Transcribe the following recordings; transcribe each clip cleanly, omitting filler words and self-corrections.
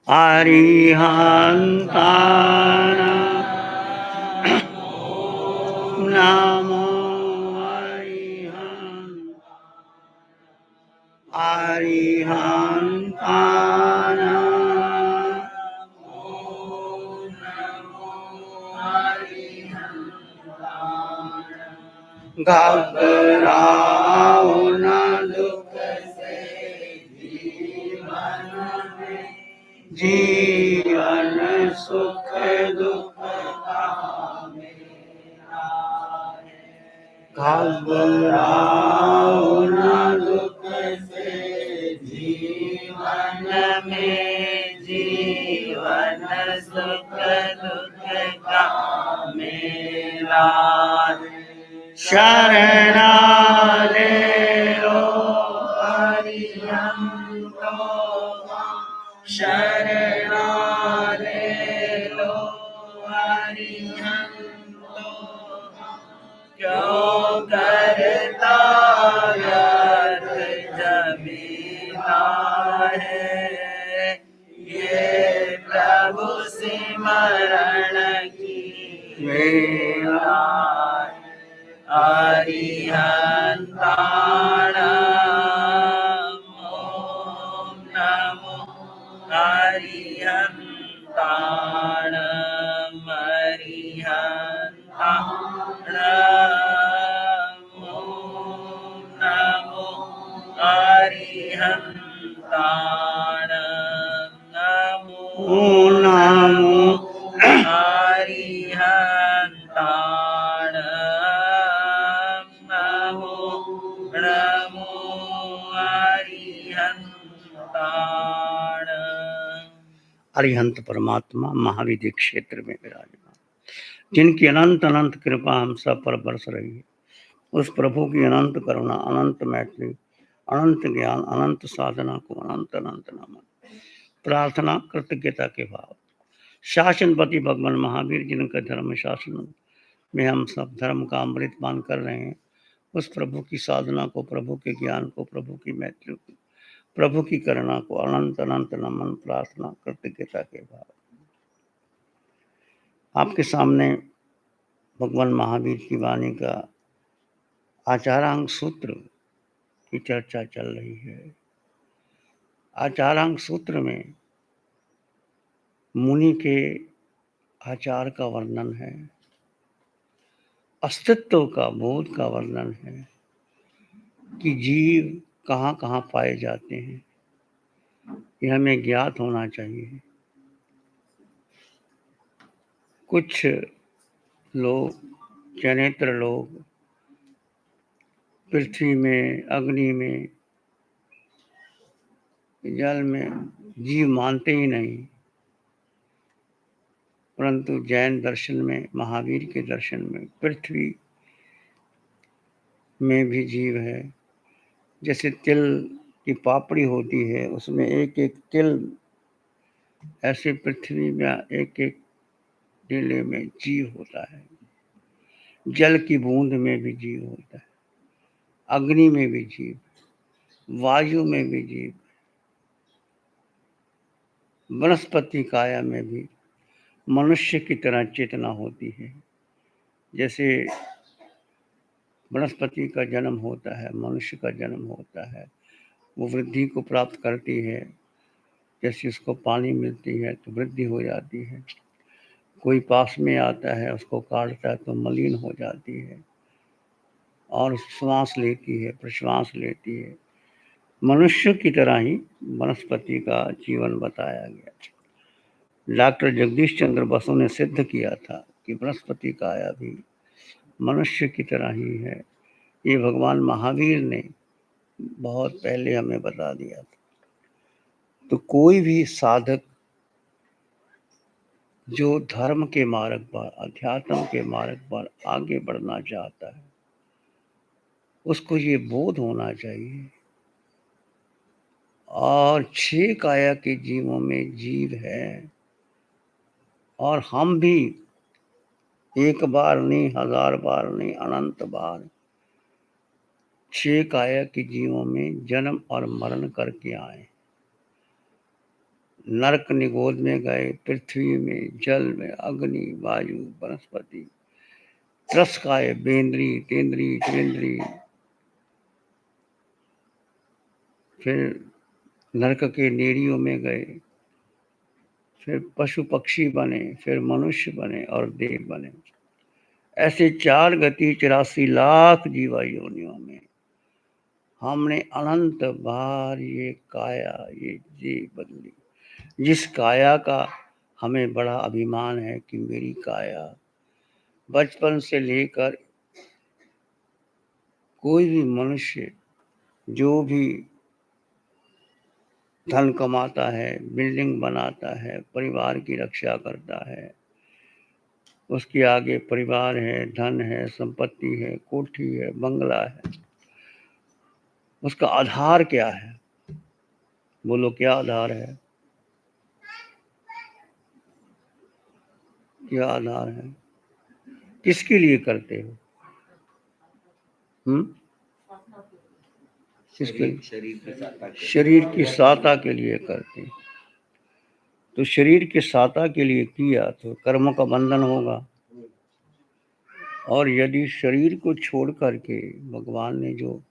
अरिहन्तानां नमो अरिहन्तानां घबराओ न दुख से जीवन में, जीवन सुख दुख का मेला है। घबराओ न दुख से जीवन में, जीवन सुख दुख का मेला है। शरणा ले लो अरिहंतो, शरणा ले लो अरिहंतो, क्यों करता व्यर्थ जमीना है। ये प्रभु सिमरण की वेला है। अरिहन्ताणं ओम नमो अरिहन्ताणं, अरिहन्ताणं ओम नमो अरिहन्ताणं, नमो नमो अरिहन्ताणं, नमो नमो अरिहन्ताणं। अरिहंत परमात्मा महाविधि क्षेत्र में विराजमान, जिनकी अनंत अनंत कृपा हम सब पर बरस रही है, उस प्रभु की अनंत करुणा, अनंत मैत्री, अनंत ज्ञान, अनंत साधना को अनंत अनंत नमन, प्रार्थना कृतज्ञता के भाव। शासनपति भगवान महावीर जिनका धर्म शासन में हम सब धर्म का अमृत पान कर रहे हैं, उस प्रभु की साधना को, प्रभु के ज्ञान को, प्रभु की मैत्री को, प्रभु की करुणा को अनंत अनंत नमन, प्रार्थना कृतज्ञता के भाव। आपके सामने भगवान महावीर की वाणी का आचारांग सूत्र की चर्चा चल रही है। आचारांग सूत्र में मुनि के आचार का वर्णन है, अस्तित्व का, बोध का वर्णन है कि जीव कहाँ कहाँ पाए जाते हैं, यह हमें ज्ञात होना चाहिए। कुछ लोग, चैनेत्र लोग, पृथ्वी में, अग्नि में, जल में जीव मानते ही नहीं, परंतु जैन दर्शन में, महावीर के दर्शन में पृथ्वी में भी जीव है। जैसे तिल की पापड़ी होती है, उसमें एक एक तिल, ऐसे पृथ्वी में एक एक टीले में जीव होता है। जल की बूंद में भी जीव होता है, अग्नि में भी जीव, वायु में भी जीव, वनस्पति काया में भी मनुष्य की तरह चेतना होती है। जैसे वनस्पति का जन्म होता है, मनुष्य का जन्म होता है, वो वृद्धि को प्राप्त करती है। जैसे उसको पानी मिलती है तो वृद्धि हो जाती है, कोई पास में आता है उसको काटता है तो मलिन हो जाती है और श्वास लेती है, प्रश्वास लेती है। मनुष्य की तरह ही वनस्पति का जीवन बताया गया। डॉक्टर जगदीश चंद्र बसु ने सिद्ध किया था कि वनस्पति काया भी मनुष्य की तरह ही है। ये भगवान महावीर ने बहुत पहले हमें बता दिया था। तो कोई भी साधक जो धर्म के मार्ग पर, अध्यात्म के मार्ग पर आगे बढ़ना चाहता है, उसको ये बोध होना चाहिए। और 6 काया के जीवों में जीव है, और हम भी एक बार नहीं, 1000 बार नहीं, अनंत बार 6 काया के जीवों में जन्म और मरण करके आए। नरक निगोद में गए, पृथ्वी में, जल में, अग्नि, वायु, वनस्पति, त्रस्काय, बेंद्री, तेंद्री, त्रिंद्री, फिर नरक के नेड़ियों में गए, फिर पशु पक्षी बने, फिर मनुष्य बने और देव बने। ऐसे 4 गति 84 लाख जीवा योनियों में हमने अनंत बार ये काया, ये जीव बदली। जिस काया का हमें बड़ा अभिमान है कि मेरी काया, बचपन से लेकर कोई भी मनुष्य जो भी धन कमाता है, बिल्डिंग बनाता है, परिवार की रक्षा करता है, उसके आगे परिवार है, धन है, संपत्ति है, कोठी है, बंगला है, उसका आधार क्या है? बोलो क्या आधार है? क्या आधार है? किसके लिए करते हो? किसके? शरीर की सहायता के लिए करते हैं। तो शरीर की सहायता के लिए किया तो कर्म का बंधन होगा। और यदि शरीर को छोड़ करके भगवान ने जो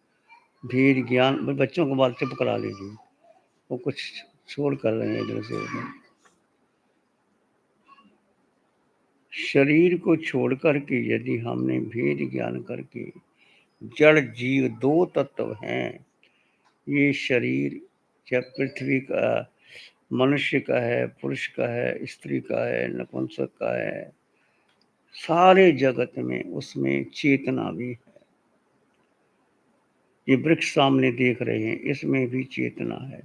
भेद ज्ञान, बच्चों को बात से पकड़ा लीजिए, वो कुछ छोड़ कर रहे हैं इधर से उधर। शरीर को छोड़ करके यदि हमने भेद ज्ञान करके, जड़ जीव 2 तत्व हैं, ये शरीर चाहे पृथ्वी का, मनुष्य का है, पुरुष का है, स्त्री का है, नपुंसक का है, सारे जगत में उसमें चेतना भी है। ये वृक्ष सामने देख रहे हैं, इसमें भी चेतना है,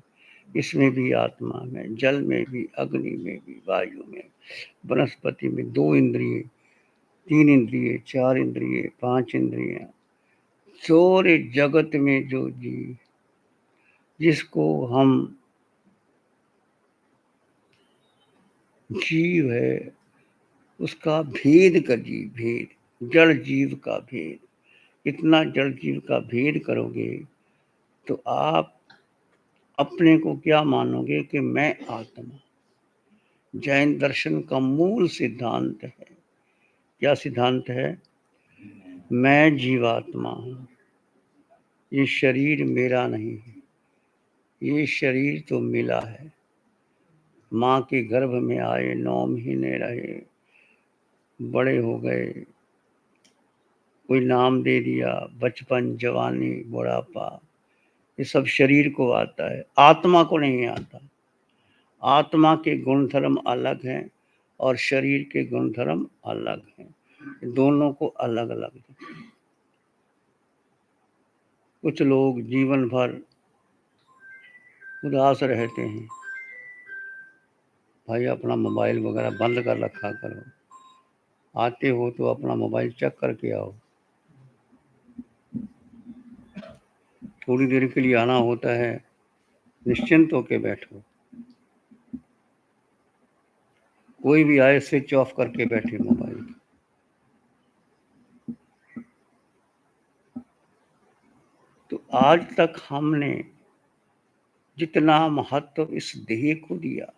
इसमें भी आत्मा है, जल में भी, अग्नि में भी, वायु में, वनस्पति में 2 इंद्रिय, 3 इंद्रिय, 4 इंद्रिय, 5 इंद्रिय, सारे जगत में जो जीव, जिसको हम जीव है, उसका भेद कर जीव, भेद, जड़ जीव का भेद, इतना जड़ जीव का भेद करोगे तो आप अपने को क्या मानोगे कि मैं आत्मा। जैन दर्शन का मूल सिद्धांत है, क्या सिद्धांत है? मैं जीवात्मा हूं, ये शरीर मेरा नहीं है, ये शरीर तो मिला है। माँ के गर्भ में आए, 9 महीने रहे, बड़े हो गए, कोई नाम दे दिया, बचपन, जवानी, बुढ़ापा, ये सब शरीर को आता है, आत्मा को नहीं आता। आत्मा के गुणधर्म अलग हैं और शरीर के गुणधर्म अलग हैं, दोनों को अलग अलग है। कुछ लोग जीवन भर उदास रहते हैं, भाई अपना मोबाइल वगैरह बंद कर रखा करो, आते हो तो अपना मोबाइल चेक करके आओ, थोड़ी देर के लिए आना होता है, निश्चिंत होके बैठो, कोई भी आए स्विच ऑफ करके बैठे मोबाइल। तो आज तक हमने जितना महत्व इस देह को दिया,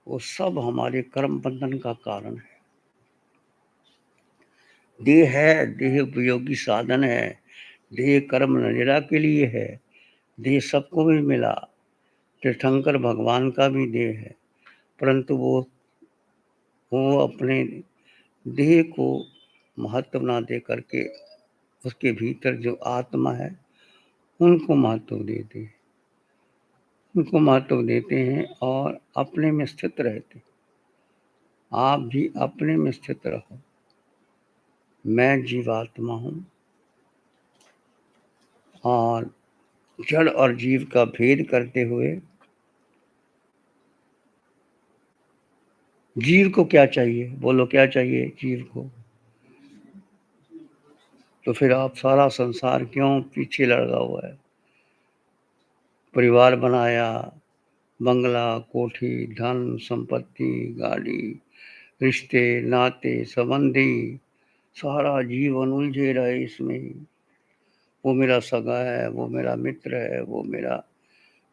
वो सब हमारे कर्म बंधन का कारण है। देह है, देह उपयोगी साधन है, देह कर्म नजरा के लिए है, देह सबको भी मिला, तीर्थंकर भगवान का भी देह है, परंतु वो अपने देह को महत्व ना दे करके उसके भीतर जो आत्मा है उनको महत्व देते हैं, उनको महत्व देते हैं और अपने में स्थित रहते हैं। आप भी अपने में स्थित रहो। मैं जीवात्मा हूं और जड़ और जीव का भेद करते हुए, जीव को क्या चाहिए? बोलो क्या चाहिए जीव को? तो फिर आप सारा संसार क्यों पीछे लगा हुआ है? परिवार बनाया, बंगला, कोठी, धन, संपत्ति, गाड़ी, रिश्ते, नाते, संबंधी, सारा जीवन उलझे रहे इसमें ही। वो मेरा सगा है, वो मेरा मित्र है, वो मेरा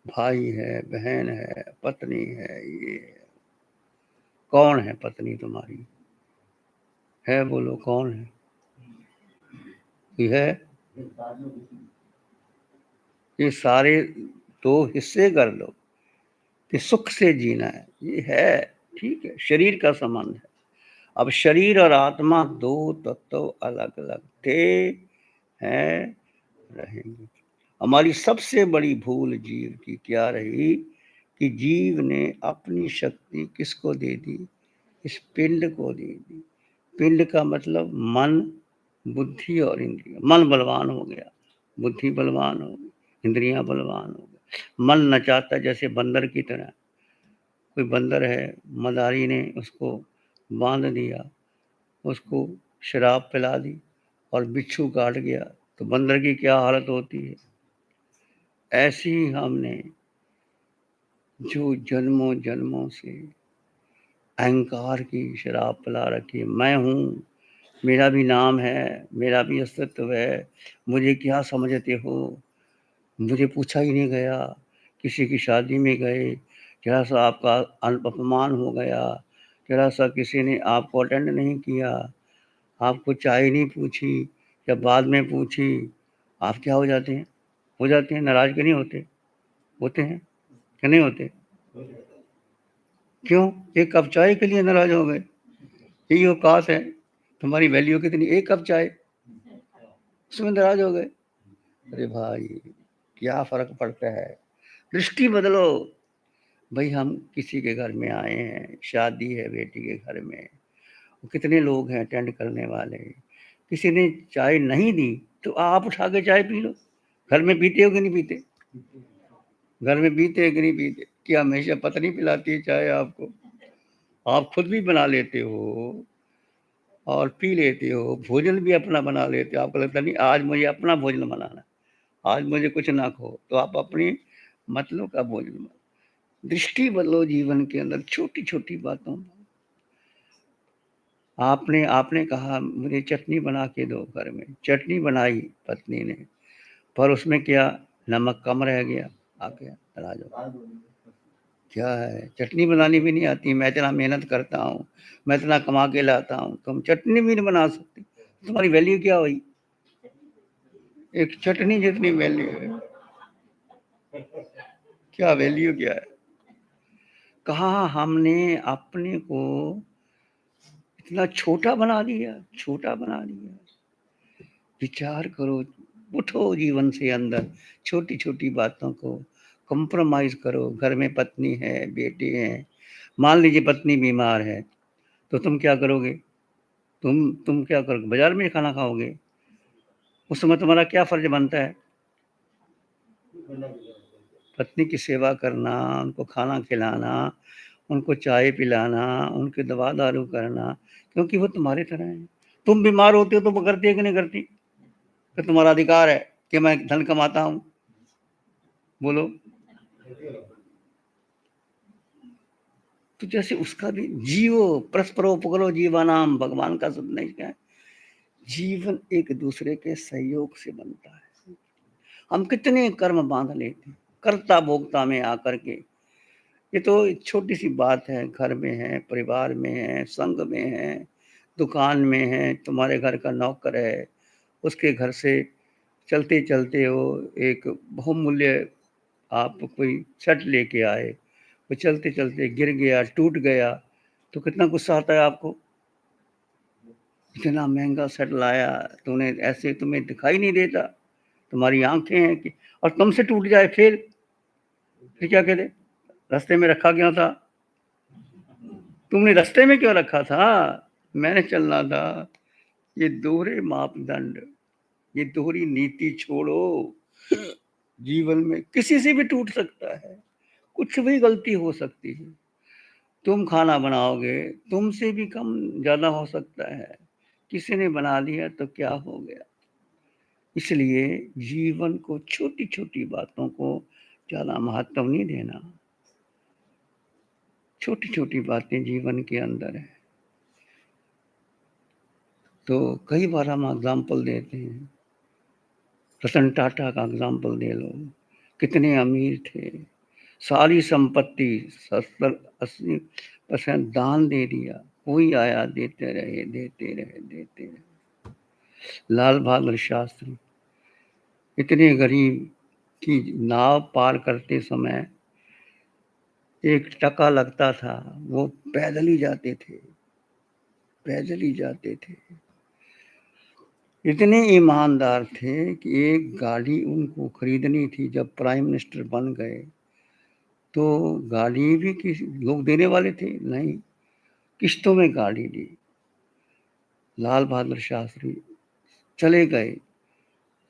भाई है, बहन है, पत्नी है, ये है। कौन है पत्नी तुम्हारी? है, बोलो कौन है? कोई है? ये सारे दो हिस्से कर लो कि सुख से जीना है, ये है, ठीक है, शरीर का संबंध है। अब शरीर और आत्मा दो तत्व अलग अलग थे, हैं, रहेंगे। हमारी सबसे बड़ी भूल जीव की क्या रही कि जीव ने अपनी शक्ति किसको दे दी? इस पिंड को दे दी। पिंड का मतलब मन, बुद्धि और इंद्रिय। मन बलवान हो गया, बुद्धि बलवान हो गई, इंद्रियां बलवान हो गई। मन नचाता जैसे बंदर की तरह। कोई बंदर है, मदारी ने उसको बांध दिया, उसको शराब पिला दी और बिच्छू काट गया, तो बंदर की क्या हालत होती है? ऐसी ही हमने जो जन्मों जन्मों से अहंकार की शराब पिला रखी है। मैं हूँ, मेरा भी नाम है, मेरा भी अस्तित्व है, मुझे क्या समझते हो, मुझे पूछा ही नहीं गया, किसी की शादी में गए, जरा सा आपका अपमान हो गया, जरा सा किसी ने आपको अटेंड नहीं किया, आपको चाय नहीं पूछी या बाद में पूछी, आप क्या हो जाते हैं? हो जाते हैं नाराज, के नहीं होते? होते हैं कि नहीं होते? क्यों? एक कप चाय के लिए नाराज हो गए? यही औकात है, तुम्हारी वैल्यू कितनी? एक कप चाय, उसमें नाराज हो गए? अरे भाई, क्या फर्क पड़ता है? दृष्टि बदलो। भाई, हम किसी के घर में आए हैं, शादी है बेटी के घर में, कितने लोग हैं अटेंड करने वाले, किसी ने चाय नहीं दी तो आप उठा के चाय पी लो। घर में पीते हो कि नहीं पीते? घर में पीते हो कि नहीं पीते? कि हमेशा पत्नी पिलाती है चाय आपको? आप खुद भी बना लेते हो और पी लेते हो, भोजन भी अपना बना लेते हो। आपको लगता नहीं आज मुझे अपना भोजन बनाना, आज मुझे कुछ ना खो, तो आप अपनी मतलब का भोजन बनाओ। दृष्टि बदलो जीवन के अंदर, छोटी छोटी बातों। आपने आपने कहा मुझे चटनी बना के दो, घर में चटनी बनाई पत्नी ने, पर उसमें क्या नमक कम रह गया, आ गया नाराज हो। क्या है, चटनी बनानी भी नहीं आती? मैं इतना मेहनत करता हूँ, मैं इतना कमा के लाता हूँ, तुम चटनी भी नहीं बना सकती, तुम्हारी वैल्यू क्या हुई? एक चटनी जितनी वैल्यू है, क्या वैल्यू क्या है? कहाँ हमने अपने को इतना छोटा बना दिया, छोटा बना दिया। विचार करो, उठो जीवन से अंदर, छोटी छोटी बातों को कॉम्प्रोमाइज करो। घर में पत्नी है, बेटे हैं, मान लीजिए पत्नी बीमार है, तो तुम क्या करोगे? तुम क्या करोगे? बाजार में खाना खाओगे? उस समय तुम्हारा क्या फर्ज बनता है? पत्नी की सेवा करना, उनको खाना खिलाना, उनको चाय पिलाना, उनकी दवा दारू करना, क्योंकि वो तुम्हारी तरह है। तुम बीमार होते हो तो वो करती है कि नहीं करती? तो तुम्हारा अधिकार है कि मैं धन कमाता हूँ, बोलो। तो जैसे उसका भी जीवो परस्परोपकारो जीवानाम, भगवान का संदेश क्या है? जीवन एक दूसरे के सहयोग से बनता है। हम कितने कर्म बांध लेते हैं कर्ता भोक्ता में आकर के। ये तो छोटी सी बात है, घर में है, परिवार में है, संघ में है, दुकान में है, तुम्हारे घर का नौकर है, उसके घर से चलते चलते हो एक बहुमूल्य आप कोई शर्ट लेके आए, वो चलते चलते गिर गया, टूट गया, तो कितना गुस्सा आता है आपको? इतना महंगा शर्ट लाया तूने, ऐसे तुम्हें दिखाई नहीं देता, तुम्हारी आंखें हैं कि, और तुमसे टूट जाए फिर क्या कहते? रास्ते में रखा क्यों था? तुमने रास्ते में क्यों रखा था? मैंने चलना था। ये दोहरे मापदंड, ये दोहरी नीति छोड़ो। जीवन में किसी से भी टूट सकता है, कुछ भी गलती हो सकती है। तुम खाना बनाओगे, तुमसे भी कम ज्यादा हो सकता है, किसी ने बना दिया तो क्या हो गया? इसलिए जीवन को छोटी छोटी बातों को ज्यादा महत्व नहीं देना। छोटी छोटी बातें जीवन के अंदर है। तो कई बार हम एग्जाम्पल देते हैं, रतन टाटा का एग्जाम्पल दे लो, कितने अमीर थे, सारी संपत्ति 70-80% दान दे दिया। कोई आया देते रहे, देते रहे, देते रहे। लाल बहादुर शास्त्री इतने गरीब कि नाव पार करते समय 1 टका लगता था, वो पैदल ही जाते थे, पैदल ही जाते थे। इतने ईमानदार थे कि एक गाड़ी उनको खरीदनी थी जब प्राइम मिनिस्टर बन गए, तो गाड़ी भी किसी लोग देने वाले थे, नहीं, किश्तों में गाड़ी ली। लाल बहादुर शास्त्री चले गए,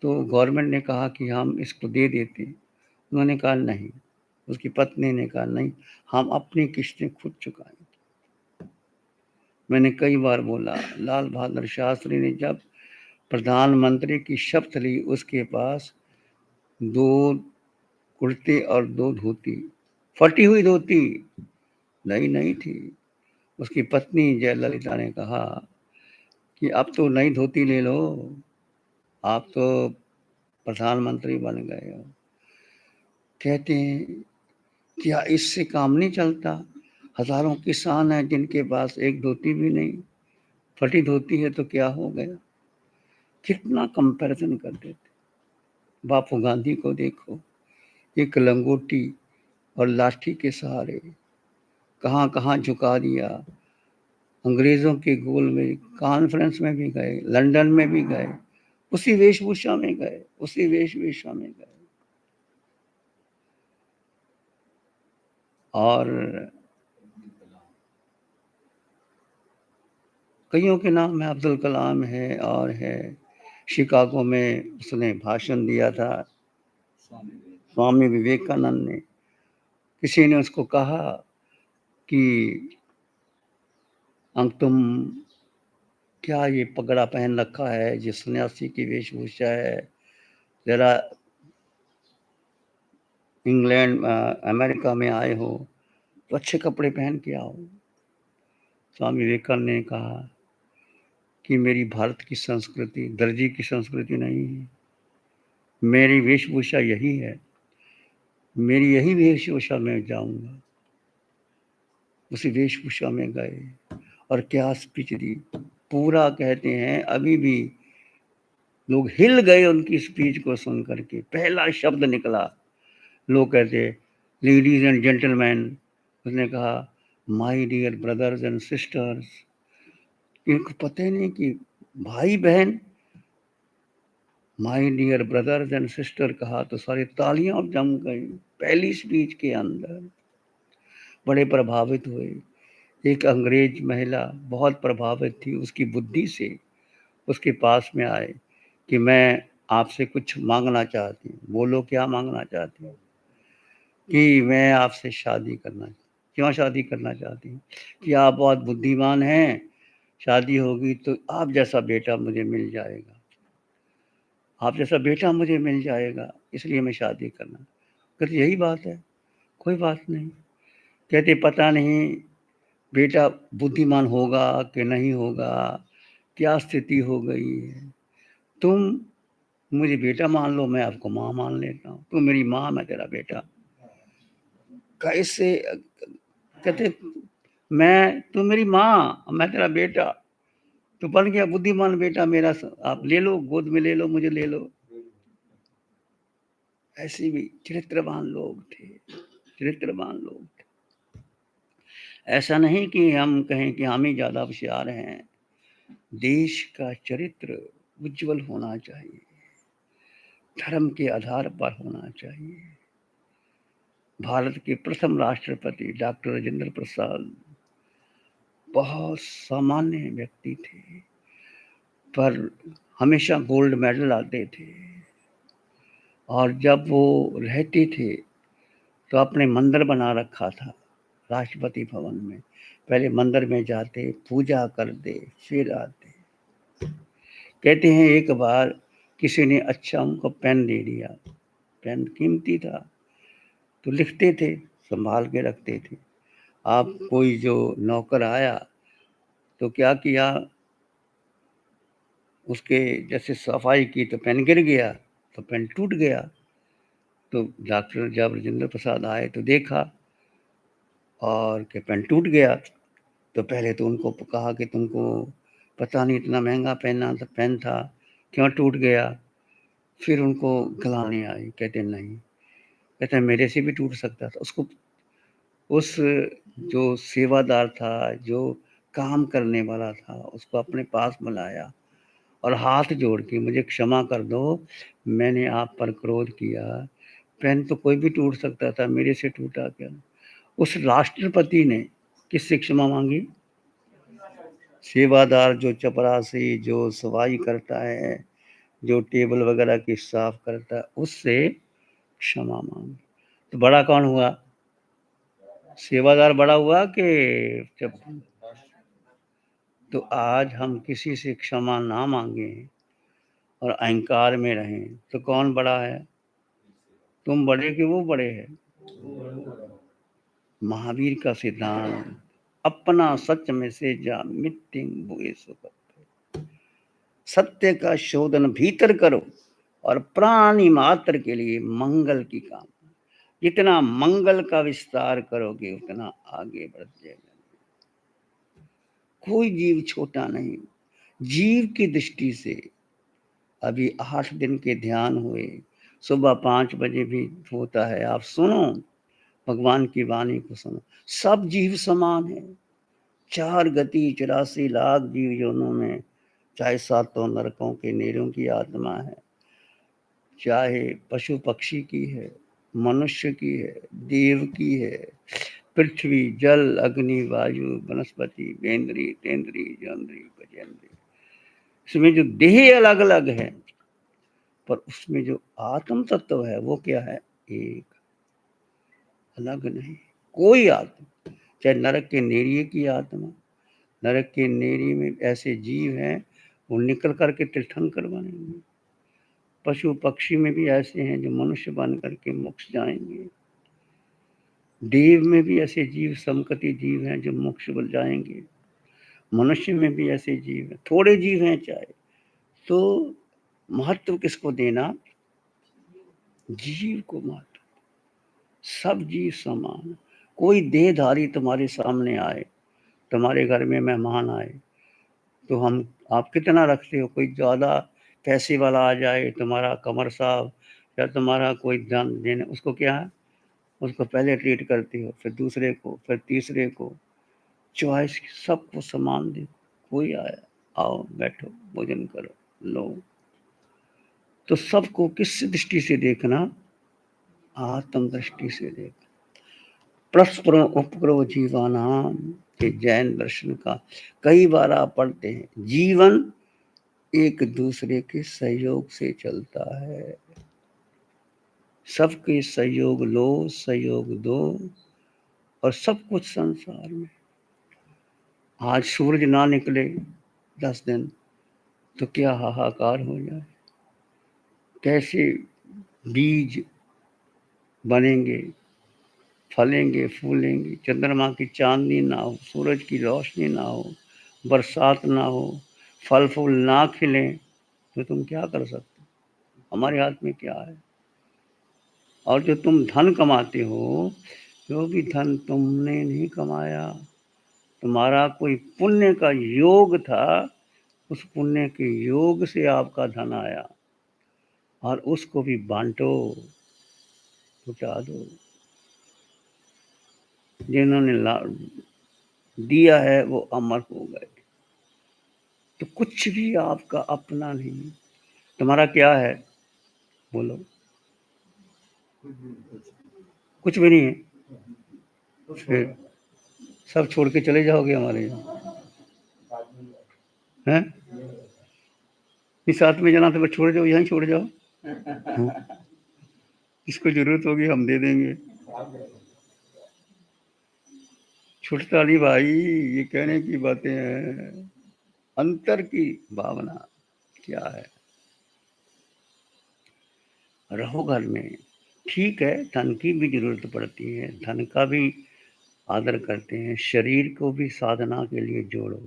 तो गवर्नमेंट ने कहा कि हम इसको दे देते। उन्होंने कहा नहीं, उसकी पत्नी ने कहा नहीं, हम अपनी किश्तें खुद चुकाएंगे। मैंने कई बार बोला, लाल बहादुर शास्त्री ने जब प्रधानमंत्री की शपथ ली, उसके पास 2 कुर्ते और 2 धोती, फटी हुई धोती, नई नहीं थी। उसकी पत्नी जयललिता ने कहा कि अब तो नई धोती ले लो, आप तो प्रधानमंत्री बन गए हो। कहते हैं क्या इससे काम नहीं चलता? हजारों किसान हैं जिनके पास एक धोती भी नहीं, फटी धोती है तो क्या हो गया? कितना कंपैरिजन करते थे। बापू गांधी को देखो, एक लंगोटी और लाठी के सहारे कहाँ कहाँ झुका दिया। अंग्रेजों के गोल में कॉन्फ्रेंस में भी गए, लंदन में भी गए, उसी वेशभूषा में गए, उसी वेशभूषा में गए। और कईयों के नाम है, अब्दुल कलाम है और है, शिकागो में उसने भाषण दिया था, स्वामी विवेकानंद ने। किसी ने उसको कहा कि तुम क्या ये पगड़ा पहन रखा है, जो सन्यासी की वेशभूषा है, जरा इंग्लैंड अमेरिका में आए हो तो अच्छे कपड़े पहन के आओ। स्वामी विवेकानंद ने कहा कि मेरी भारत की संस्कृति दर्जी की संस्कृति नहीं है, मेरी वेशभूषा यही है, मेरी यही वेशभूषा में जाऊंगा। उसी वेशभूषा में गए और क्या स्पीच दी। पूरा कहते हैं अभी भी लोग हिल गए उनकी स्पीच को सुन करके। पहला शब्द निकला, लोग कहते लेडीज एंड जेंटलमैन, उसने कहा my dear brothers and sisters. इनको पता ही नहीं कि भाई बहन, my dear brothers and sister कहा तो सारी तालियां जम गई पहली स्पीच के अंदर। बड़े प्रभावित हुए। एक अंग्रेज महिला बहुत प्रभावित थी उसकी बुद्धि से, उसके पास में आए कि मैं आपसे कुछ मांगना चाहती हूँ। बोलो क्या मांगना चाहती हूँ? कि मैं आपसे शादी करना। क्यों शादी करना चाहती हूँ? कि आप बहुत बुद्धिमान हैं, शादी होगी तो आप जैसा बेटा मुझे मिल जाएगा, आप जैसा बेटा मुझे मिल जाएगा, इसलिए मैं शादी करना। कहते यही बात है, कोई बात नहीं। कहते पता नहीं बेटा बुद्धिमान होगा कि नहीं होगा, क्या स्थिति हो गई है, तुम मुझे बेटा मान लो, मैं आपको माँ मान लेता हूँ, तुम मेरी माँ, मैं तेरा बेटा। कैसे? कहते मैं, तुम मेरी माँ, मैं तेरा बेटा, तो बन गया बुद्धिमान बेटा मेरा, आप ले लो, गोद में ले लो, मुझे ले लो। ऐसे भी चरित्रवान लोग थे, चरित्रवान लोग थे। ऐसा नहीं कि हम कहें कि हम ही ज्यादा होशियार हैं। देश का चरित्र उज्जवल होना चाहिए, धर्म के आधार पर होना चाहिए। भारत के प्रथम राष्ट्रपति डॉक्टर राजेंद्र प्रसाद बहुत सामान्य व्यक्ति थे, पर हमेशा गोल्ड मेडल आते थे। और जब वो रहते थे तो अपने मंदिर बना रखा था राष्ट्रपति भवन में। पहले मंदिर में जाते, पूजा करते, फिर आते। कहते हैं एक बार किसी ने अच्छा उनको पेन दे दिया, पेन कीमती था, तो लिखते थे, संभाल के रखते थे। आप कोई जो नौकर आया तो क्या किया, उसके जैसे सफाई की तो पेन गिर गया, तो पेन टूट गया, तो डॉक्टर जब राजेंद्र प्रसाद आए तो देखा और कि पेन टूट गया। तो पहले तो उनको कहा कि तुमको पता नहीं इतना महंगा पेन था, क्यों टूट गया। फिर उनको गलानी आई, कहते नहीं, कहते मेरे से भी टूट सकता था। उसको उस जो सेवादार था, जो काम करने वाला था, उसको अपने पास बुलाया और हाथ जोड़ के मुझे क्षमा कर दो, मैंने आप पर क्रोध किया, पेन तो कोई भी टूट सकता था, मेरे से टूटा क्या। उस राष्ट्रपति ने किससे क्षमा मांगी? सेवादार, जो चपरासी, जो सफाई करता है, जो टेबल वगैरह की साफ करता है, उससे क्षमा मांगी। तो बड़ा कौन हुआ? सेवादार बड़ा हुआ कि जब। तो आज हम किसी से क्षमा ना मांगे और अहंकार में रहें तो कौन बड़ा है? तुम बड़े कि वो बड़े हैं? महावीर का सिद्धांत, अपना सच में से जा मिट्टी बुए सुख, सत्य का शोधन भीतर करो और प्राणी मात्र के लिए मंगल की कामना। जितना मंगल का विस्तार करोगे उतना आगे बढ़ जाएगा। कोई जीव छोटा नहीं। जीव की दृष्टि से अभी 8 दिन के ध्यान हुए, सुबह 5 बजे भी होता है, आप सुनो, भगवान की वाणी को सुनो। सब जीव समान है। 4 गति 84 लाख जीव योनों में, चाहे सातों नरकों के नीरों की आत्मा है, चाहे पशु पक्षी की है, मनुष्य की है, देव की है, पृथ्वी जल अग्नि वायु वनस्पति वेंद्री तेंद्री जंद्री गजेंद्री, इसमें जो देह अलग अलग है पर उसमें जो आत्म तत्व है वो क्या है? एक, अलग नहीं। कोई आत्मा, चाहे नरक के नेरिये की आत्मा, नरक के नेरी में ऐसे जीव हैं वो निकल करके तीर्थंकर बनेंगे। पशु पक्षी में भी ऐसे हैं जो मनुष्य बन करके मोक्ष जाएंगे। देव में भी ऐसे जीव समकति जीव हैं जो मोक्ष बन जाएंगे। मनुष्य में भी ऐसे जीव हैं, थोड़े जीव हैं चाहे, तो महत्व किसको देना? जीव को महत्व। सब जीव समान। कोई देहधारी तुम्हारे सामने आए, तुम्हारे घर में मेहमान आए, तो हम आप कितना रखते हो? कोई ज़्यादा पैसे वाला आ जाए, तुम्हारा कमर साहब या तुम्हारा कोई धन देने, उसको क्या है, उसको पहले ट्रीट करते हो, फिर दूसरे को, फिर तीसरे को। चॉइस सबको समान दे। कोई आया, आओ बैठो भोजन करो लो। तो सबको किस दृष्टि से देखना? आत्म दृष्टि से देखना। परस्पर उपग्रह जीवानाम के जैन दर्शन का कई बार आप पढ़ते हैं। जीवन एक दूसरे के सहयोग से चलता है। सबके सहयोग लो, सहयोग दो, और सब कुछ संसार में। आज सूरज ना निकले 10 दिन तो क्या हाहाकार हो जाए। कैसे बीज बनेंगे, फलेंगे, फूलेंगे। चंद्रमा की चांदनी ना हो, सूरज की रोशनी ना हो, बरसात ना हो, फल फूल ना खिले, तो तुम क्या कर सकते? हमारे हाथ में क्या है? और जो तुम धन कमाते हो, जो भी धन तुमने नहीं कमाया, तुम्हारा कोई पुण्य का योग था, उस पुण्य के योग से आपका धन आया, और उसको भी बांटो, लुटा दो। जिन्होंने दिया है वो अमर हो गए। तो कुछ भी आपका अपना नहीं। तुम्हारा क्या है? बोलो। कुछ भी नहीं है। फिर सब छोड़ के चले जाओगे हमारे यहाँ? हैं? इस साथ में जाना तो बस छोड़ जाओ, यहीं छोड़ जाओ। किसको जरूरत होगी हम दे देंगे। छुटता नहीं भाई, ये कहने की बातें हैं। अंतर की भावना क्या है? रहो घर में। ठीक है, धन की भी जरूरत पड़ती है, धन का भी आदर करते हैं। शरीर को भी साधना के लिए जोड़ो।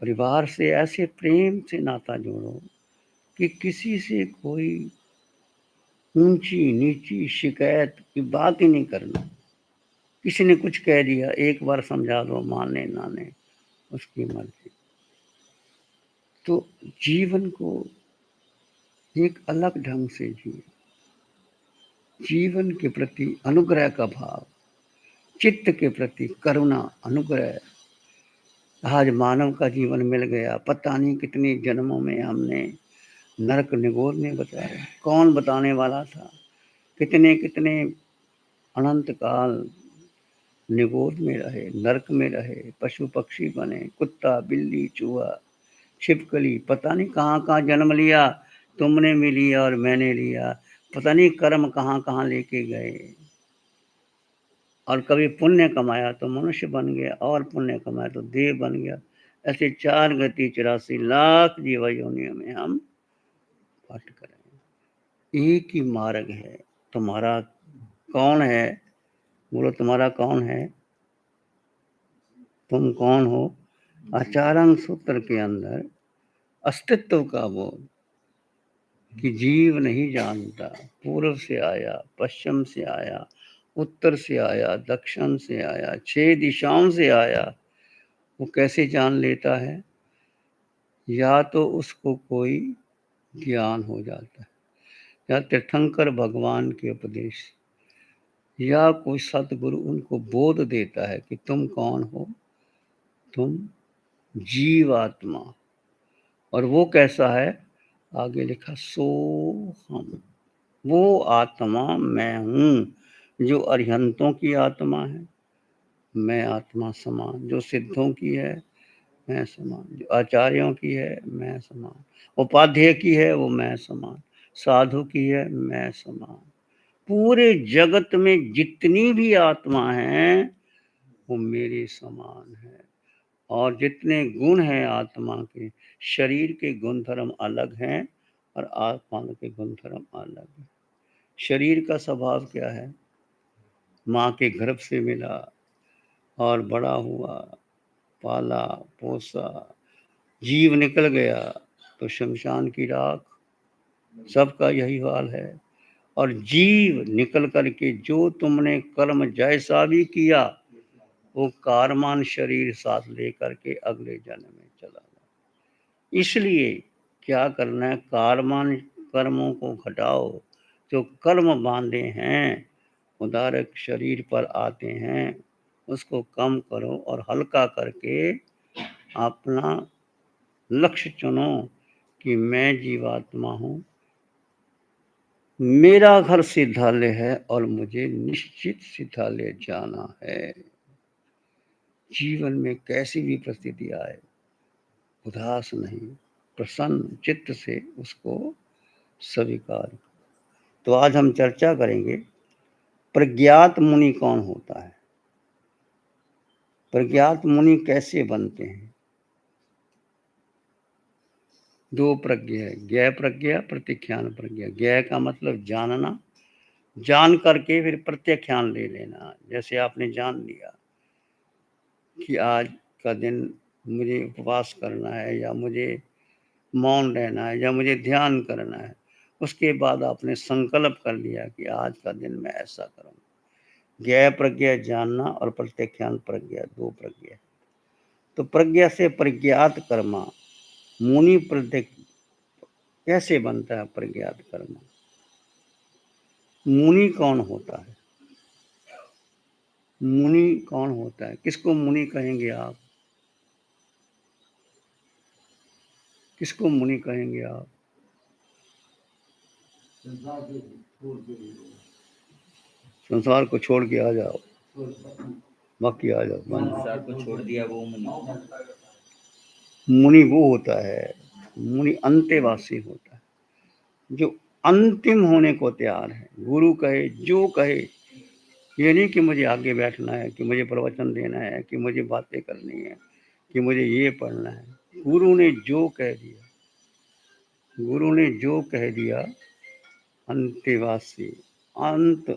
परिवार से ऐसे प्रेम से नाता जोड़ो कि किसी से कोई ऊंची नीची शिकायत की बात ही नहीं करना। किसी ने कुछ कह दिया, एक बार समझा दो, माने ना ने उसकी मर्जी। तो जीवन को एक अलग ढंग से जिए। जीवन के प्रति अनुग्रह का भाव, चित्त के प्रति करुणा, अनुग्रह। आज मानव का जीवन मिल गया, पता नहीं कितने जन्मों में हमने नरक निगोर में बताया, कौन बताने वाला था। कितने कितने अनंत काल निगोर में रहे, नरक में रहे, पशु पक्षी बने, कुत्ता बिल्ली चूहा छिपकली, पता नहीं कहाँ कहाँ जन्म लिया। तुमने भी लिया और मैंने लिया, पता नहीं कर्म कहाँ कहाँ लेके गए। और कभी पुण्य कमाया तो मनुष्य बन गया, और पुण्य कमाया तो देव बन गया। ऐसे 4 गति 84 लाख जीव योनियों में हम पाठ करें। एक ही मार्ग है। तुम्हारा कौन है? बोलो, तुम्हारा कौन है? तुम कौन हो? आचार्य सूत्र के अंदर अस्तित्व का बोध कि जीव नहीं जानता, पूर्व से आया, पश्चिम से आया, उत्तर से आया, दक्षिण से आया, 6 दिशाओं से आया। वो कैसे जान लेता है? या तो उसको कोई ज्ञान हो जाता है, या तीर्थंकर भगवान के उपदेश, या कोई सतगुरु उनको बोध देता है कि तुम कौन हो? तुम जीवात्मा। और वो कैसा है? आगे लिखा, सो हम। वो आत्मा मैं हूँ जो अरिहंतों की आत्मा है, मैं आत्मा समान। जो सिद्धों की है, मैं समान। जो आचार्यों की है, मैं समान। उपाध्याय की है, वो मैं समान। साधु की है, मैं समान। पूरे जगत में जितनी भी आत्मा है वो मेरे समान है। और जितने गुण हैं आत्मा के, शरीर के गुण धर्म अलग हैं और आत्मा के गुण धर्म अलग हैं। शरीर का स्वभाव क्या है? माँ के गर्भ से मिला और बड़ा हुआ, पाला पोसा, जीव निकल गया तो शमशान की राख। सबका यही हाल है। और जीव निकल करके जो तुमने कर्म जैसा भी किया, वो कारमान शरीर साथ लेकर के अगले जन्म में चला गया। इसलिए क्या करना है? कारमान कर्मों को घटाओ। जो कर्म बांधे हैं, उदारक शरीर पर आते हैं, उसको कम करो और हल्का करके अपना लक्ष्य चुनो कि मैं जीवात्मा हूँ, मेरा घर सिद्धालय है और मुझे निश्चित सिद्धालय जाना है। जीवन में कैसी भी परिस्थिति आए, उदास नहीं, प्रसन्न चित्त से उसको स्वीकार। तो आज हम चर्चा करेंगे, प्रज्ञात मुनि कौन होता है? प्रज्ञात मुनि कैसे बनते हैं? 2 प्रज्ञा है, ज्ञ प्रज्ञा, प्रत्याख्यान प्रज्ञा। ज्ञ का मतलब जानना, जान करके फिर प्रत्याख्यान ले लेना। जैसे आपने जान लिया कि आज का दिन मुझे उपवास करना है, या मुझे मौन रहना है, या मुझे ध्यान करना है। उसके बाद आपने संकल्प कर लिया कि आज का दिन मैं ऐसा करूँगा। ज्ञ प्रज्ञा जानना और प्रत्याख्यान प्रज्ञा, 2 प्रज्ञा। तो प्रज्ञा से प्रज्ञात कर्मा। मुनि कैसे बनता है प्रज्ञात कर्मा? मुनि कौन होता है? मुनि कौन होता है? किसको मुनि कहेंगे आप? किसको मुनि कहेंगे आप? संसार को छोड़ के आ जाओ, बाकी आ जाओ। संसार को छोड़ दिया वो मुनि। मुनि वो होता है, मुनि अंत्यवासी होता है, जो अंतिम होने को तैयार है। गुरु कहे जो कहे, ये नहीं कि मुझे आगे बैठना है, कि मुझे प्रवचन देना है, कि मुझे बातें करनी है, कि मुझे ये पढ़ना है। गुरु ने जो कह दिया, गुरु ने जो कह दिया, अंत्यवासी, अंत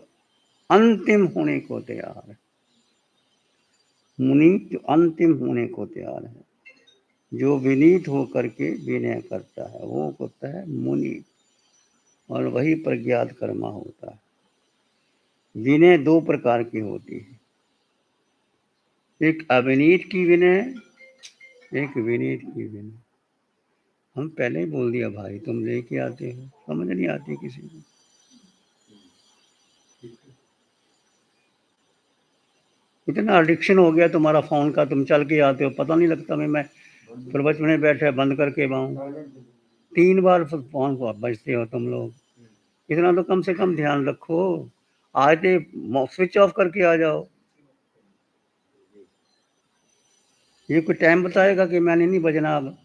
अंतिम होने को तैयार है। मुनि जो अंतिम होने को तैयार है, जो विनीत होकर के विनय करता है, वो होता है मुनि। और वही प्रज्ञात कर्मा होता है। विनय दो प्रकार की होती है, एक अविनीत की विनय, एक विनीत की विनय। हम पहले ही बोल दिया भाई, तुम लेके आते हो, समझ नहीं आती किसी को। इतना एडिक्शन हो गया तुम्हारा फोन का, तुम चल के आते हो, पता नहीं लगता मैं प्रवचन में बैठे बंद करके बाऊँ 3 बार फोन को बजते हो तुम लोग। इतना तो कम से कम ध्यान रखो, आते स्विच ऑफ करके आ जाओ। ये कोई टाइम बताएगा कि मैंने नहीं बजना, अब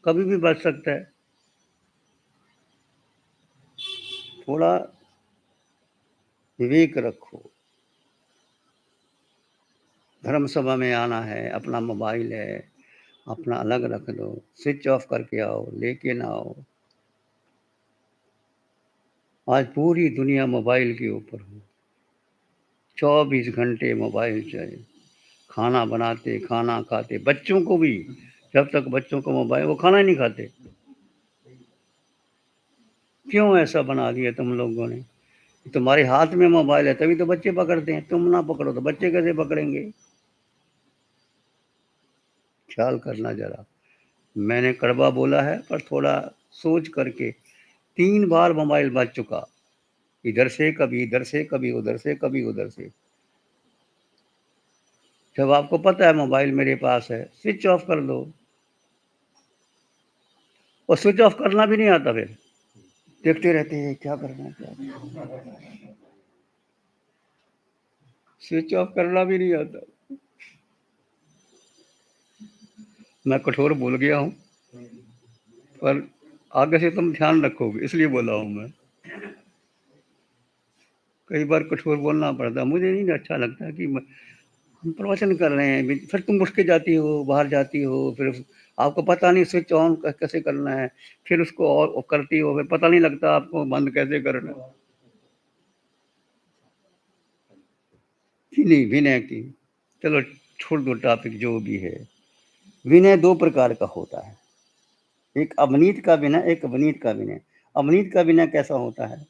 कभी भी बज सकता है। थोड़ा विवेक रखो। धर्म सभा में आना है, अपना मोबाइल है, अपना अलग रख दो, स्विच ऑफ करके आओ, लेके ना आओ। आज पूरी दुनिया मोबाइल के ऊपर हो, 24 घंटे मोबाइल चाहिए। खाना बनाते, खाना खाते, बच्चों को भी, जब तक बच्चों को मोबाइल, वो खाना ही नहीं खाते। क्यों ऐसा बना दिया तुम लोगों ने? तुम्हारे हाथ में मोबाइल है तभी तो बच्चे पकड़ते हैं, तुम ना पकड़ो तो बच्चे कैसे पकड़ेंगे? ख्याल करना जरा। मैंने कड़वा बोला है, पर थोड़ा सोच करके। 3 बार मोबाइल बज चुका, इधर से कभी इधर से, कभी उधर से, कभी उधर से। जब आपको पता है मोबाइल मेरे पास है, स्विच ऑफ कर दो। और स्विच ऑफ करना भी नहीं आता, फिर देखते रहते हैं क्या करना है, क्या करना है। स्विच ऑफ करना भी नहीं आता। मैं कठोर बोल गया हूँ, पर आगे से तुम ध्यान रखोगे इसलिए बोला हूँ मैं। कई बार कठोर बोलना पड़ता, मुझे नहीं अच्छा लगता कि हम प्रवचन कर रहे हैं, फिर तुम उठ के जाती हो, बाहर जाती हो, फिर आपको पता नहीं स्विच ऑन कैसे करना है, फिर उसको और करती हो, फिर पता नहीं लगता आपको बंद कैसे करना है। कि नहीं विनय की, चलो छोड़ दो टॉपिक जो भी है। विनय दो प्रकार का होता है, एक अवनीत का विनय, एक अवनीत का विनय। अवनीत का विनय कैसा होता है?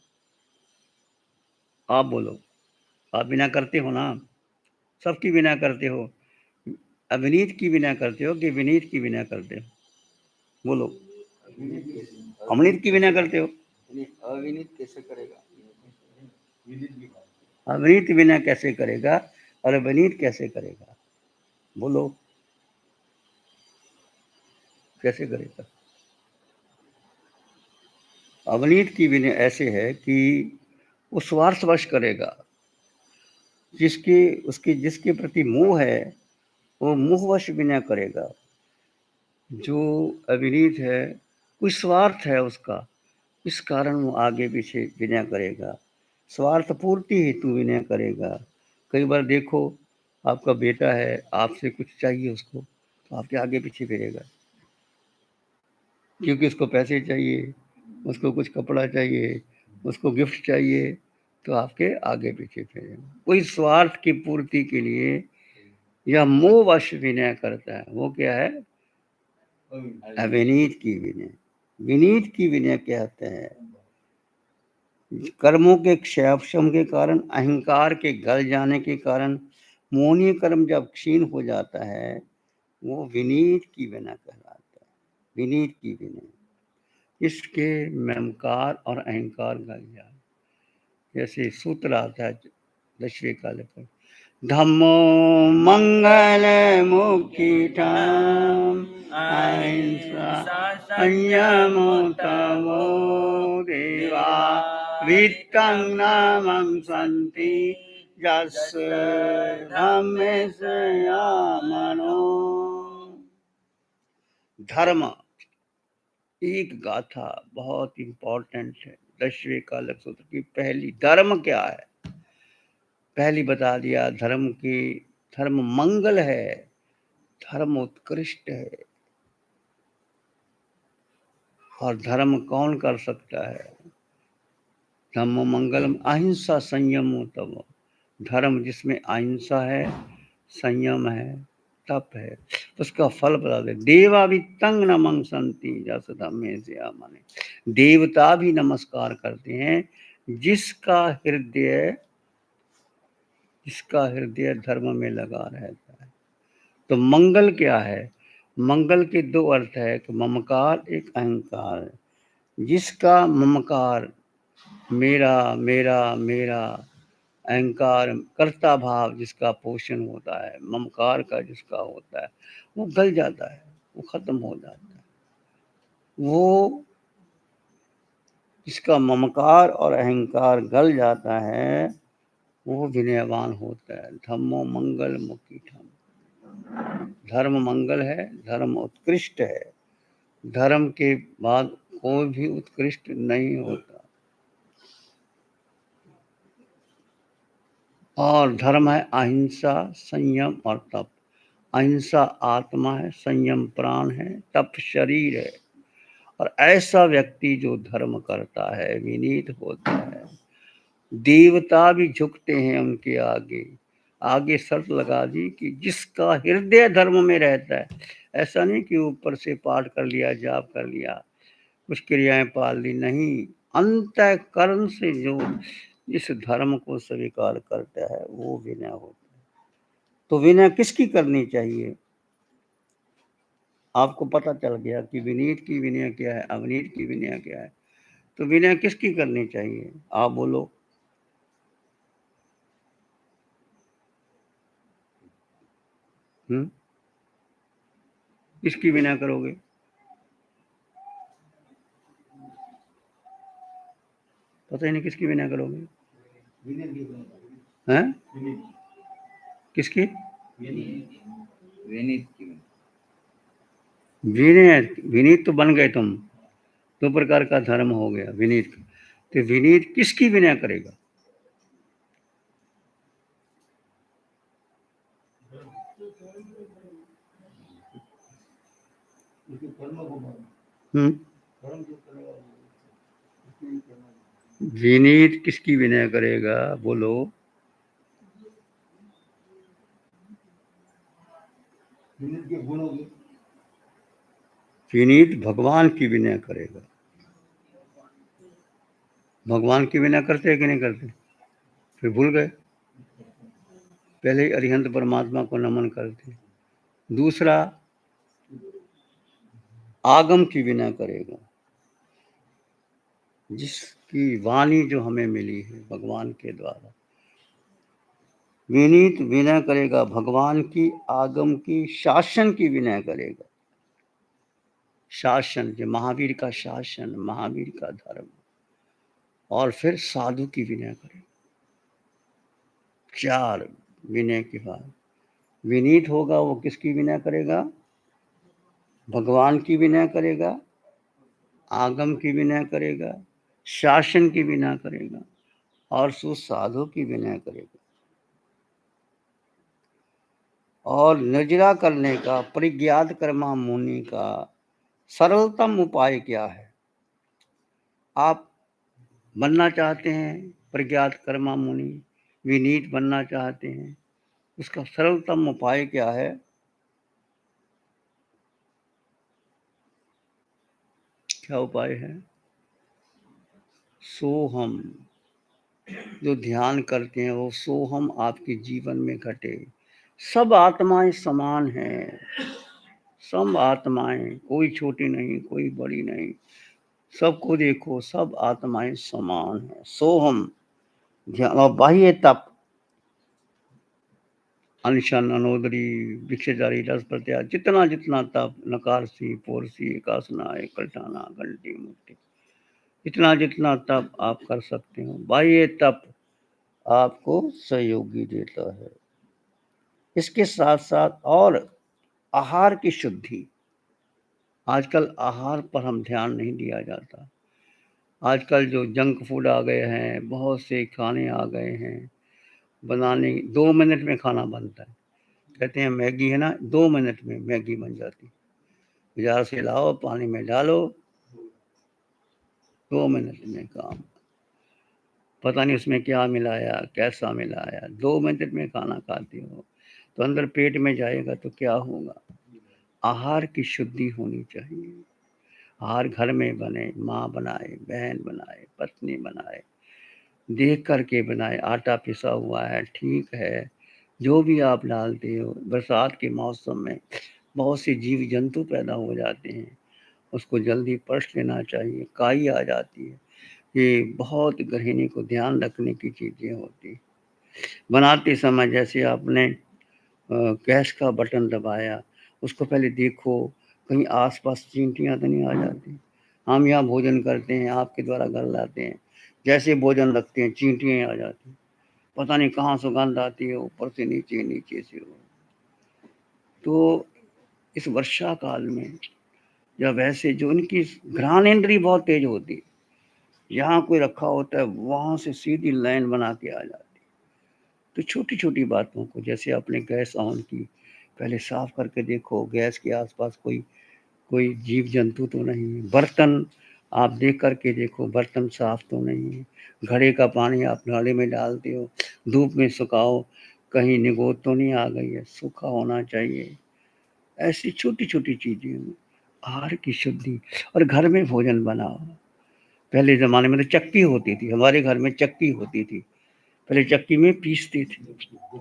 आप बोलो, आप विनय करते हो ना, सबकी विनय करते हो। अविनीत की विनय करते हो कि विनीत की विनय करते हो? बोलो। अविनीत की विनय करते हो? अविनीत कैसे करेगा? अविनीत विनय कैसे करेगा और विनीत कैसे करेगा? बोलो, कैसे करेगा? अविनीत की विनय ऐसे है कि वो स्वार्थवश करेगा, जिसके प्रति मोह है वो मोहवश विनय करेगा। जो अविनीत है, कोई स्वार्थ है उसका, इस कारण वो आगे पीछे विनय करेगा, स्वार्थ पूर्ति हेतु विनय करेगा। कई बार देखो, आपका बेटा है, आपसे कुछ चाहिए उसको, तो आपके आगे पीछे फिरेगा, क्योंकि उसको पैसे चाहिए, उसको कुछ कपड़ा चाहिए, उसको गिफ्ट चाहिए, तो आपके आगे पीछे फिरेगा। कोई स्वार्थ की पूर्ति के लिए या मोहवश विनय करता है, वो क्या है? अविनीत की विनय। विनीत की विनय कहते हैं कर्मों के क्षयक्षम के कारण, अहंकार के गल जाने के कारण, मोहनीय कर्म जब क्षीण हो जाता है, वो विनीत की विनय कहलाता है। विनीत की विनय, इसके ममकार और अहंकार गल जाए। जैसे सूत्र आता है 10वें काल पर, धम्मो मंगल मुखितम अहिंसा संयमो तमो देवा वित्तं नामं सन्ति यस्य धम्मेस्य मनो। धर्म एक गाथा बहुत इंपॉर्टेंट है। 10वें कालक सूत्र की पहली, धर्म क्या है पहली बता दिया। धर्म मंगल है, धर्म उत्कृष्ट है। और धर्म कौन कर सकता है? धम्मो मंगलम अहिंसा संयम तमो, धर्म जिसमें अहिंसा है, संयम है, तप है, तो उसका फल बता दे। देवा भी तंग न मंगसंती जस धम्मे से माने, देवता भी नमस्कार करते हैं जिसका हृदय धर्म में लगा रहता है। तो मंगल क्या है? मंगल के दो अर्थ है, एक ममकार, एक अहंकार। जिसका ममकार, मेरा मेरा मेरा, अहंकार कर्ता भाव जिसका पोषण होता है, ममकार का जिसका होता है, वो गल जाता है, वो खत्म हो जाता है। वो जिसका ममकार और अहंकार गल जाता है, वो विनयवान होता है। धम्मो मंगल मुकीठम, धर्म मंगल है, धर्म उत्कृष्ट है। धर्म के बाद कोई भी उत्कृष्ट नहीं होता। और धर्म है अहिंसा, संयम और तप। अहिंसा आत्मा है, संयम प्राण है, तप शरीर है। और ऐसा व्यक्ति जो धर्म करता है, विनीत होता है, देवता भी झुकते हैं उनके आगे। आगे शर्त लगा दी कि जिसका हृदय धर्म में रहता है। ऐसा नहीं कि ऊपर से पाठ कर लिया, जाप कर लिया, कुछ क्रियाएं पाल ली, नहीं। अंतःकरण से जो इस धर्म को स्वीकार करता है, वो विनय होता है। तो विनय किसकी करनी चाहिए? आपको पता चल गया कि विनीत की विनय क्या है, अविनीत की विनय क्या है। तो विनय किसकी करनी चाहिए? आप बोलो। किसकी विनय करोगे? पता ही नहीं किसकी विनय करोगे। हैं? किसकी? विनीत की। विनय, विनीत तो बन गए तुम। दो प्रकार का धर्म हो गया विनीत। तो विनीत किसकी विनय करेगा? विनीत किसकी विनय करेगा? बोलो। विनीत भगवान की विनय करेगा। भगवान की विनय करते हैं कि नहीं करते? फिर भूल गए। पहले ही अरिहंत परमात्मा को नमन करते। दूसरा, आगम की विनय करेगा, जिसकी वाणी जो हमें मिली है भगवान के द्वारा। विनीत विनय करेगा भगवान की, आगम की, शासन की विनय करेगा। शासन, जो महावीर का शासन, महावीर का धर्म। और फिर साधु की विनय करेगा। चार विनय के बाद विनीत होगा, वो किसकी विनय करेगा? भगवान की विनय करेगा, आगम की विनय करेगा, शासन की विनय करेगा, और साधु की विनय करेगा। और निर्जरा करने का, परिज्ञात कर्मा मुनि का सरलतम उपाय क्या है? आप बनना चाहते हैं प्रज्ञात कर्मा मुनि, विनीत बनना चाहते हैं, उसका सरलतम उपाय क्या है? क्या उपाय है? सोहम। जो ध्यान करते हैं, वो सोहम आपके जीवन में घटे। सब आत्माएं समान हैं, सब आत्माएं, कोई छोटी नहीं, कोई बड़ी नहीं। सबको देखो, सब आत्माएं समान हैं। सोहम ध्यान। और बाह्य तप, अनशन, अनोदरी, भिक्षाचारी, रस प्रत्याग, जितना जितना तप, नकारसी, पोरसी, एकासना, एकलठाना, घंटी, मुक्ति, जितना जितना तप आप कर सकते हो, बाह्य तप आपको सहयोगी देता है। इसके साथ साथ और आहार की शुद्धि। आजकल आहार पर हम ध्यान नहीं दिया जाता। आजकल जो जंक फूड आ गए हैं, बहुत से खाने आ गए हैं, बनाने 2 मिनट में खाना बनता है। कहते हैं मैगी है ना, 2 मिनट में मैगी बन जाती। बाजार से लाओ, पानी में डालो, 2 मिनट में काम। पता नहीं उसमें क्या मिलाया, कैसा मिलाया, 2 मिनट में खाना खाती हो। तो अंदर पेट में जाएगा तो क्या होगा? आहार की शुद्धि होनी चाहिए। आहार घर में बने, माँ बनाए, बहन बनाए, पत्नी बनाए, देख कर के बनाए। आटा पिसा हुआ है, ठीक है, जो भी आप डालते हो। बरसात के मौसम में बहुत से जीव जंतु पैदा हो जाते हैं, उसको जल्दी परख लेना चाहिए। काई आ जाती है, ये बहुत गृहिणी को ध्यान रखने की चीज़ें होती हैं। बनाते समय जैसे आपने गैस का बटन दबाया, उसको पहले देखो कहीं आस-पास चींटियाँ तो नहीं आ जाती। हम यहाँ भोजन करते हैं, आपके द्वारा घर लाते हैं, जैसे भोजन रखते हैं चींटियाँ आ जाती हैं। पता नहीं कहाँ सुगंध आती है, ऊपर से नीचे, नीचे से ऊपर। तो इस वर्षा काल में या वैसे जो इनकी घ्राणेंद्रिय बहुत तेज होती है, जहाँ कोई रखा होता है वहाँ से सीधी लाइन बना के आ जाती है। तो छोटी-छोटी बातों को, जैसे आपने गैस ऑन की, पहले साफ करके देखो गैस के आसपास कोई कोई जीव जंतु तो नहीं है। बर्तन आप देख कर के देखो, बर्तन साफ तो नहीं है। घड़े का पानी आप घड़े में डालते हो, धूप में सुखाओ, कहीं निगोद तो नहीं आ गई है, सूखा होना चाहिए। ऐसी छोटी-छोटी चीज़ें, आहार की शुद्धि। और घर में भोजन बनाओ। पहले ज़माने में तो चक्की होती थी, हमारे घर में चक्की होती थी। पहले चक्की में पीसते थे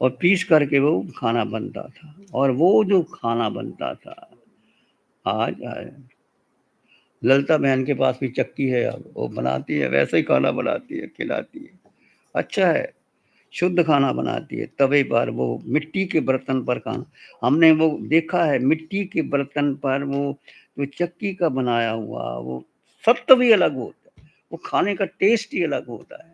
और पीस करके वो खाना बनता था, और वो जो खाना बनता था, आज ललिता बहन के पास भी चक्की है, अब वो बनाती है, वैसे ही खाना बनाती है, खिलाती है। अच्छा है, शुद्ध खाना बनाती है। तवे पर वो मिट्टी के बर्तन पर खाना, हमने वो देखा है, मिट्टी के बर्तन पर वो जो चक्की का बनाया हुआ वो सत्व ही अलग होता है, वो खाने का टेस्ट ही अलग होता है।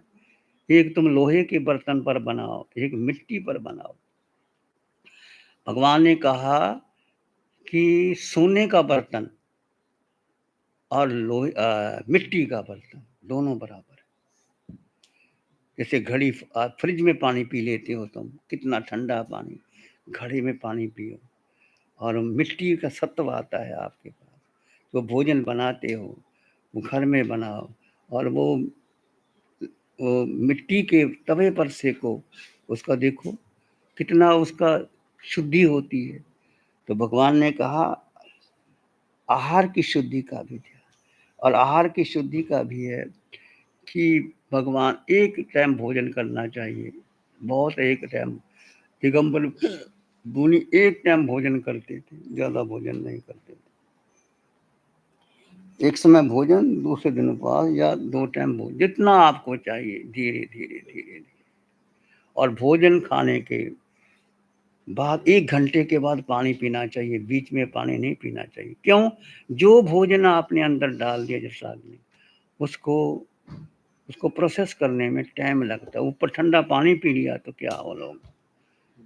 एक तुम लोहे के बर्तन पर बनाओ, एक मिट्टी पर बनाओ। भगवान ने कहा कि सोने का बर्तन और मिट्टी का बर्तन दोनों बराबर है। जैसे घड़ी, आप फ्रिज में पानी पी लेते हो तुम, कितना ठंडा पानी, घड़े में पानी पियो, और मिट्टी का सत्व आता है आपके पास। तो भोजन बनाते हो, वो घर में बनाओ, और वो मिट्टी के तवे पर सेको, उसका देखो कितना उसका शुद्धि होती है। तो भगवान ने कहा आहार की शुद्धि का भी ध्यान। और आहार की शुद्धि का भी है कि भगवान एक टाइम भोजन करना चाहिए। बहुत एक टाइम, दिगंबर मुनि एक टाइम भोजन करते थे, ज़्यादा भोजन नहीं करते थे। एक समय भोजन, दूसरे दिन उपवास, या 2 टाइम भोजन, जितना आपको चाहिए, धीरे-धीरे, धीरे-धीरे। और भोजन खाने के बाद 1 घंटे के बाद पानी पीना चाहिए, बीच में पानी नहीं पीना चाहिए। क्यों? जो भोजन आपने अंदर डाल दिया जैसा आपने, उसको उसको प्रोसेस करने में टाइम लगता है। ऊपर ठंडा पानी पी लिया तो क्या हो लोग,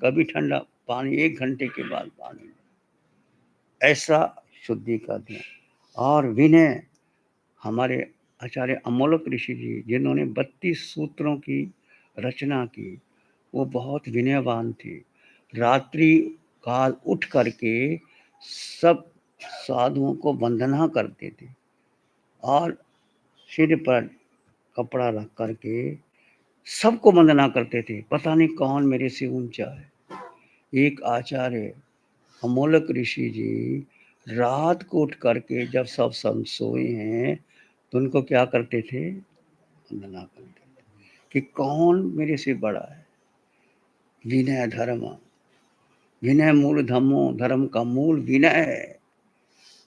कभी ठंडा पानी 1 घंटे के बाद पानी, ऐसा शुद्धि का ध्यान। और विनय, हमारे आचार्य अमोलक ऋषि जी, जिन्होंने 32 सूत्रों की रचना की, वो बहुत विनयवान थे। रात्रि काल उठ करके सब साधुओं को वंदना करते थे, और सिर पर कपड़ा रख करके सबको वंदना करते थे। पता नहीं कौन मेरे से ऊंचा है। एक आचार्य अमोलक ऋषि जी रात को उठ करके जब सब संत सोए हैं, तो उनको क्या करते थे? वंदना करते थे कि कौन मेरे से बड़ा है। विनय धर्म, विनय मूल धम्मो, धर्म का मूल विनय है।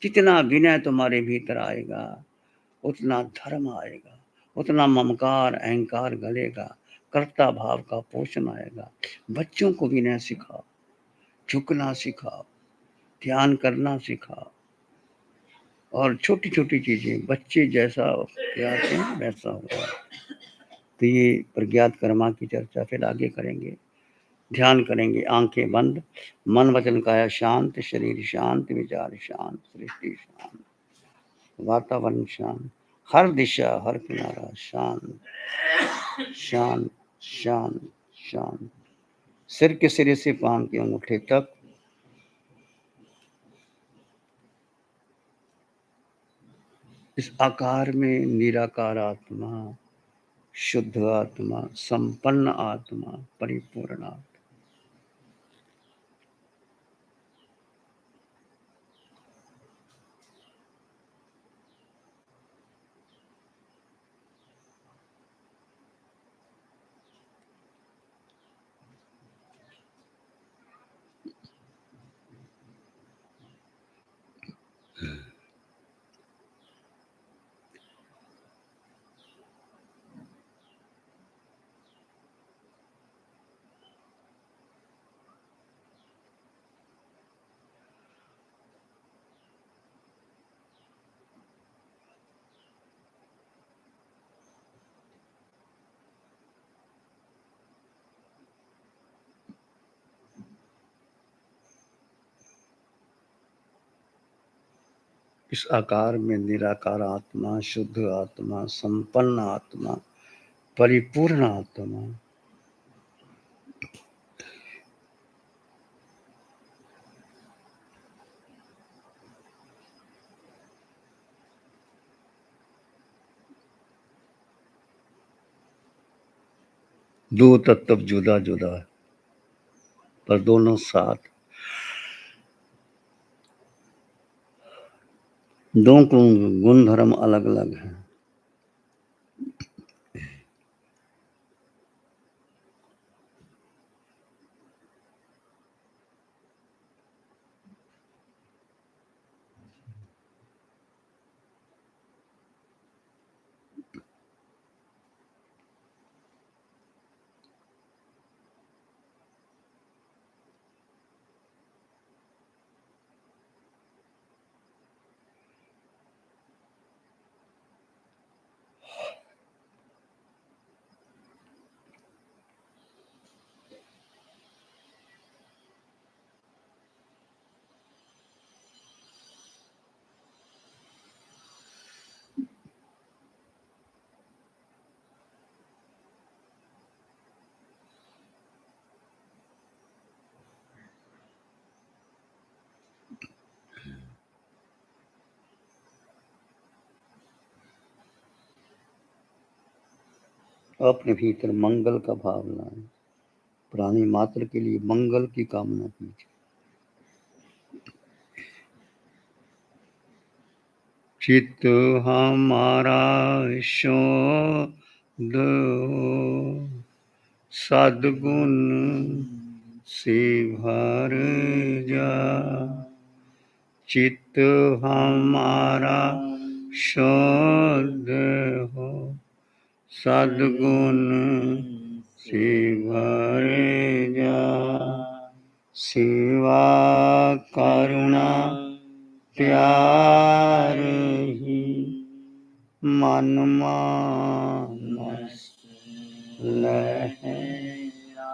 जितना विनय तुम्हारे भीतर आएगा, उतना धर्म आएगा, उतना ममकार अहंकार गलेगा, कर्ता भाव का पोषण आएगा। बच्चों को विनय सिखाओ, झुकना सिखाओ, ध्यान करना सिखाओ, और छोटी-छोटी चीज़ें, बच्चे जैसा प्रयास हैं वैसा होगा। तो ये प्रज्ञात कर्मा की चर्चा फिर आगे करेंगे। ध्यान करेंगे, आंखें बंद, मन वचन काया शांत, शरीर शांत, विचार शांत, सृष्टि शांत, वातावरण शांत, हर दिशा हर किनारा शांत, शांत, शांत, शांत। सिर के सिरे से पांव के अंगूठे तक इस आकार में निराकार आत्मा, शुद्ध आत्मा, संपन्न आत्मा, परिपूर्ण आत्मा। इस आकार में निराकार आत्मा, शुद्ध आत्मा, संपन्न आत्मा, परिपूर्ण आत्मा, दो तत्व जुदा जुदा है पर दोनों साथ, दोनों गुण धर्म अलग अलग हैं। अपने भीतर मंगल का भाव लाएं, प्राणी मात्र के लिए मंगल की कामना कीजिए। चित्त हमारा शुद्ध हो, सद्गुण से भर जा। चित्त हमारा शुद्ध हो, सद्गुण से भर जा। सेवा करुणा प्यार ही मन मानस लहरा।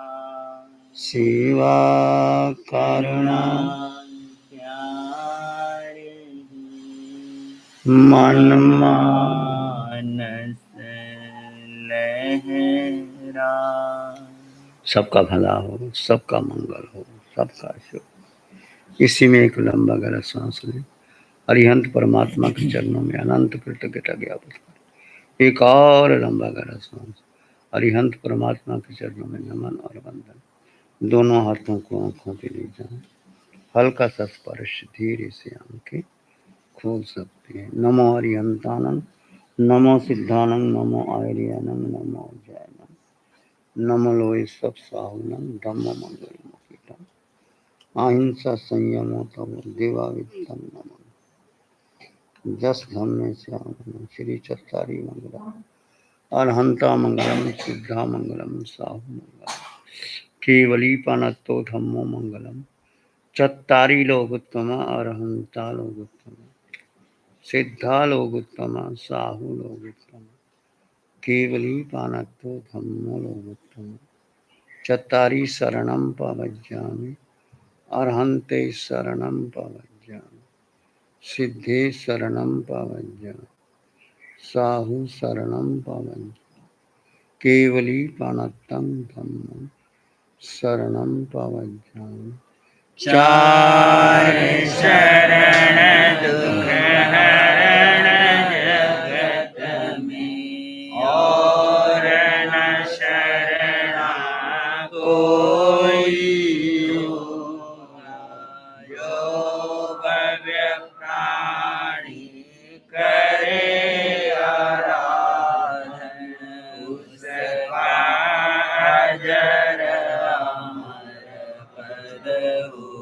सेवा करुणा प्यार ही मन मानस लहरा। सबका भला हो, सबका मंगल हो, सबका शुभ। इसी में एक लंबा गहरा सांस लें, अरिहंत परमात्मा के चरणों में अनंत कृतज्ञता ज्ञापन करें। एक और लंबा गहरा सांस, अरिहंत परमात्मा के चरणों में नमन और वंदन। दोनों हाथों को आंखों पे ले जाएं, हल्का सा स्पर्श धीरे से आंखें खोल सकते हैं। नमो अरिहंतानंद, नमो सिद्धानंद, नमो आर्यानंद, नमो जैनंद, नमो लोय सब साहुनम, धम्मो मंगलमुखितम, अहिंसा संयमो तमो देवावित्तम नमः। जस धम्मे श्याम श्री चत्तारी मंगलम, अरहंता मंगलम, सिद्धा मंगलम, साहु मंगलम, केवली पानत्तो धम्मो मंगलम, चत्तारी लोकोत्तम, अरहंता लोकोत्तम, सिद्धा लोकोत्तम, साहु लोकोत्तम, केवली पानत्तो धम्मो लोकोत्तम, चत्तारी शरणं पवज्जामि, अरहंते शरणं पवज्जामि, सिद्धे शरणं पवज्जामि, साहु शरणं पवज्जामि, केवली पानत्तं धम्मं शरणं पवज्जामि। चार शरण दुख हरण जगत में, और न शरणा कोई होगा। जो भव्य प्राणी करे आराधन, उसका अजर अमर पद हो।